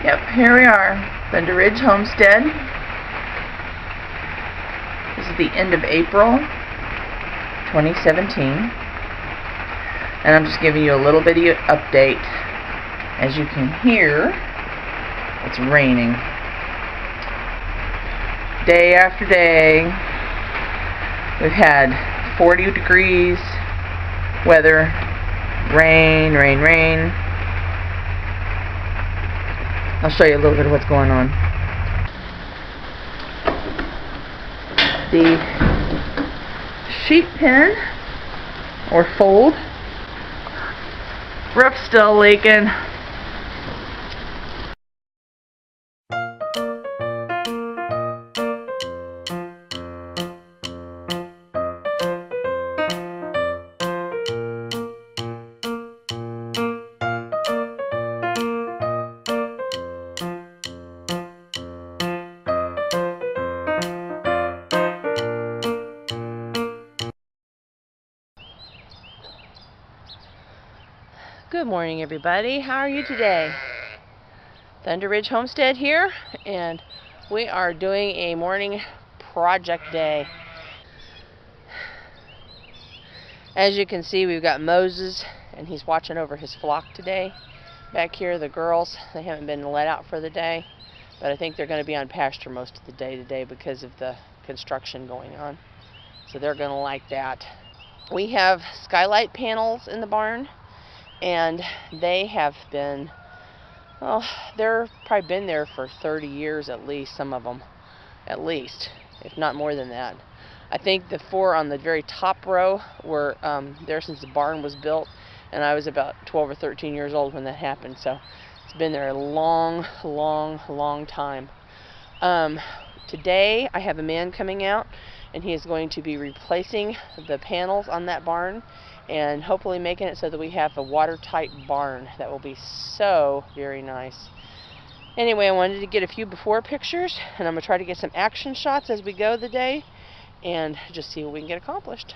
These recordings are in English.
Yep, here we are, Thunder Ridge Homestead. This is the end of April 2017. And I'm just giving you a little bitty update. As you can hear, it's raining. Day after day, we've had 40 degrees weather, rain, rain, rain. I'll show you a little bit of what's going on. The sheep pen, or fold, roof's still leaking. Good morning, everybody. How are you today? Thunder Ridge Homestead here, and we are doing a morning project day. As you can see, we've got Moses, and he's watching over his flock today. Back here, the girls, they haven't been let out for the day, but I think they're going to be on pasture most of the day today because of the construction going on. So they're going to like that. We have skylight panels in the barn, and they have been, well, they're probably been there for 30 years at least, some of them, at least, if not more than that. I think the four on the very top row were there since the barn was built, and I was about 12 or 13 years old when that happened, so it's been there a long, long, long time. Today I have a man coming out, and he is going to be replacing the panels on that barn and hopefully making it so that we have a watertight barn. That will be so very nice. Anyway, I wanted to get a few before pictures, and I'm going to try to get some action shots as we go the day and just see what we can get accomplished.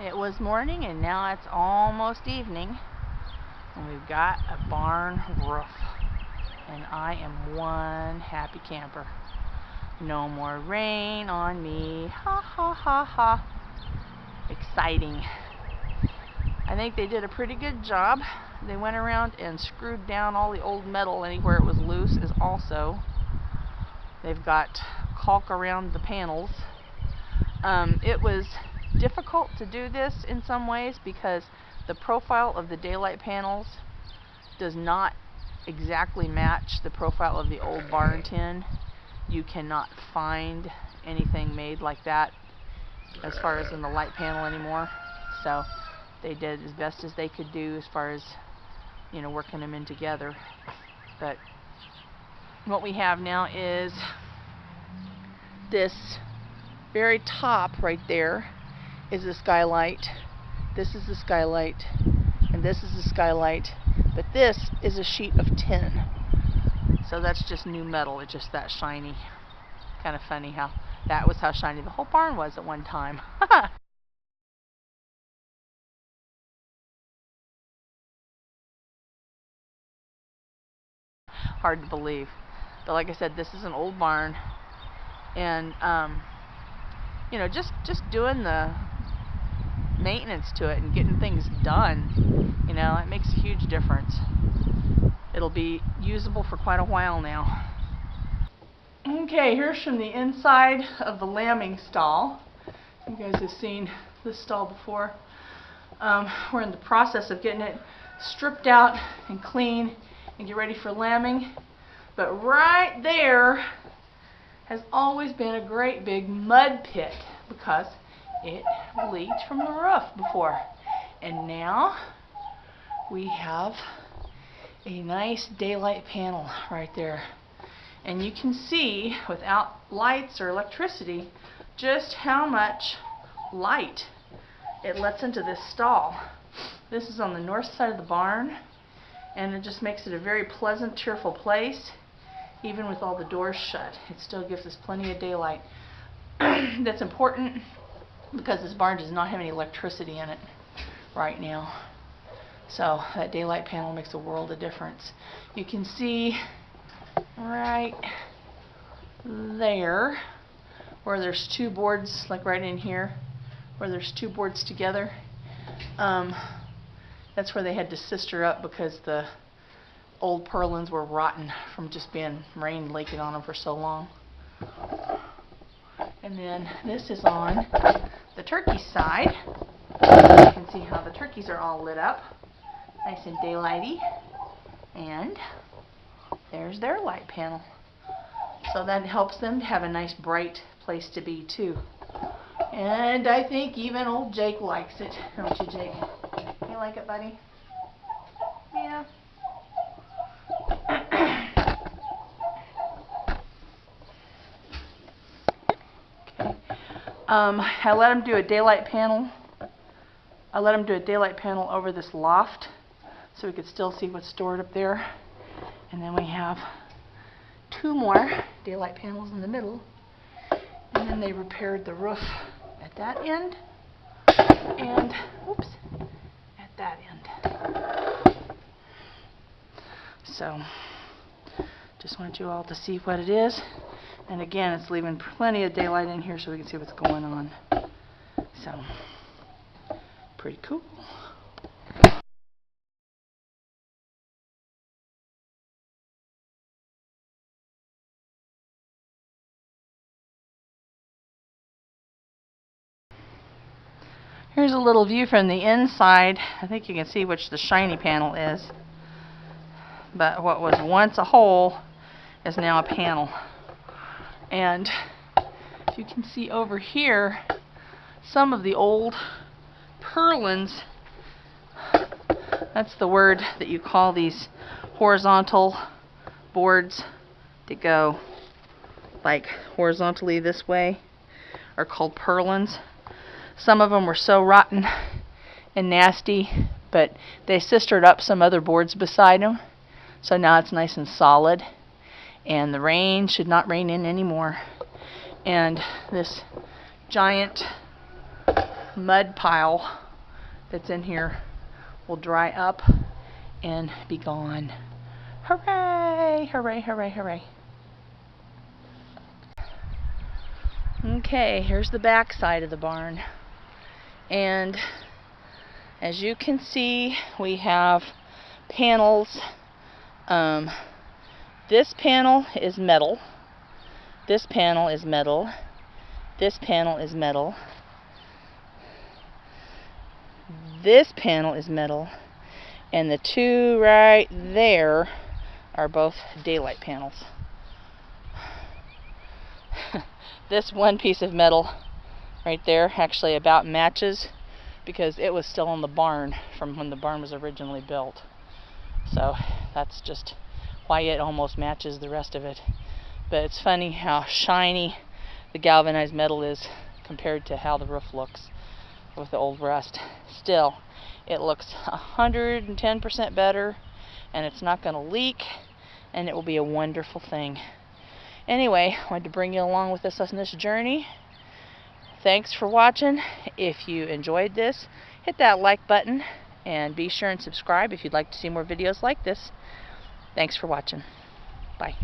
It was morning and now it's almost evening, and we've got a barn roof, and I am one happy camper. No more rain on me. Ha ha ha ha. Exciting. I think they did a pretty good job. They went around and screwed down all the old metal anywhere it was loose. They've got caulk around the panels. It was difficult to do this in some ways because the profile of the daylight panels does not exactly match the profile of the old barn tin. You cannot find anything made like that as far as in the light panel anymore. So they did as best as they could do as far as, you know, working them in together. But what we have now is this very top right there is the skylight. This is the skylight, and this is the skylight, but this is a sheet of tin. So that's just new metal. It's just that shiny. Kind of funny how that was how shiny the whole barn was at one time. Hard to believe. But like I said, this is an old barn, and you know, just doing the maintenance to it and getting things done, you know, it makes a huge difference. It'll be usable for quite a while now. Okay, here's from the inside of the lambing stall. You guys have seen this stall before. We're in the process of getting it stripped out and clean and get ready for lambing. But right there has always been a great big mud pit because it leaked from the roof before. And now we have a nice daylight panel right there. And you can see without lights or electricity just how much light it lets into this stall. This is on the north side of the barn, and it just makes it a very pleasant, cheerful place. Even with all the doors shut, it still gives us plenty of daylight. That's important because this barn does not have any electricity in it right now. So that daylight panel makes a world of difference. You can see right there where there's two boards, like right in here, where there's two boards together. That's where they had to sister up because the old purlins were rotten from just being rain leaking on them for so long. And then this is on the turkey side. You can see how the turkeys are all lit up, nice and daylighty. And there's their light panel. So that helps them to have a nice bright place to be too. And I think even old Jake likes it, don't you, Jake? You like it, buddy? Yeah. Okay. I let him do a daylight panel. I let him do a daylight panel over this loft so we could still see what's stored up there. And then we have two more daylight panels in the middle. And then they repaired the roof at that end and, whoops, at that end. So, just want you all to see what it is. And again, it's leaving plenty of daylight in here so we can see what's going on. So, pretty cool. Here's a little view from the inside. I think you can see which the shiny panel is. But what was once a hole is now a panel. And if you can see over here, some of the old purlins, that's the word that you call these horizontal boards that go like horizontally this way, are called purlins. Some of them were so rotten and nasty, but they sistered up some other boards beside them. So now it's nice and solid, and the rain should not rain in anymore. And this giant mud pile that's in here will dry up and be gone. Hooray! Hooray, hooray, hooray. Okay, here's the back side of the barn. And as you can see, we have panels. This panel is metal. This panel is metal. This panel is metal. This panel is metal. And the two right there are both daylight panels. This one piece of metal right there actually about matches because it was still in the barn from when the barn was originally built. So that's just why it almost matches the rest of it. But it's funny how shiny the galvanized metal is compared to how the roof looks with the old rust. Still, it looks 110% better, and it's not going to leak, and it will be a wonderful thing. Anyway, I wanted to bring you along with us on this journey. Thanks for watching. If you enjoyed this, hit that like button and be sure and subscribe if you'd like to see more videos like this. Thanks for watching. Bye.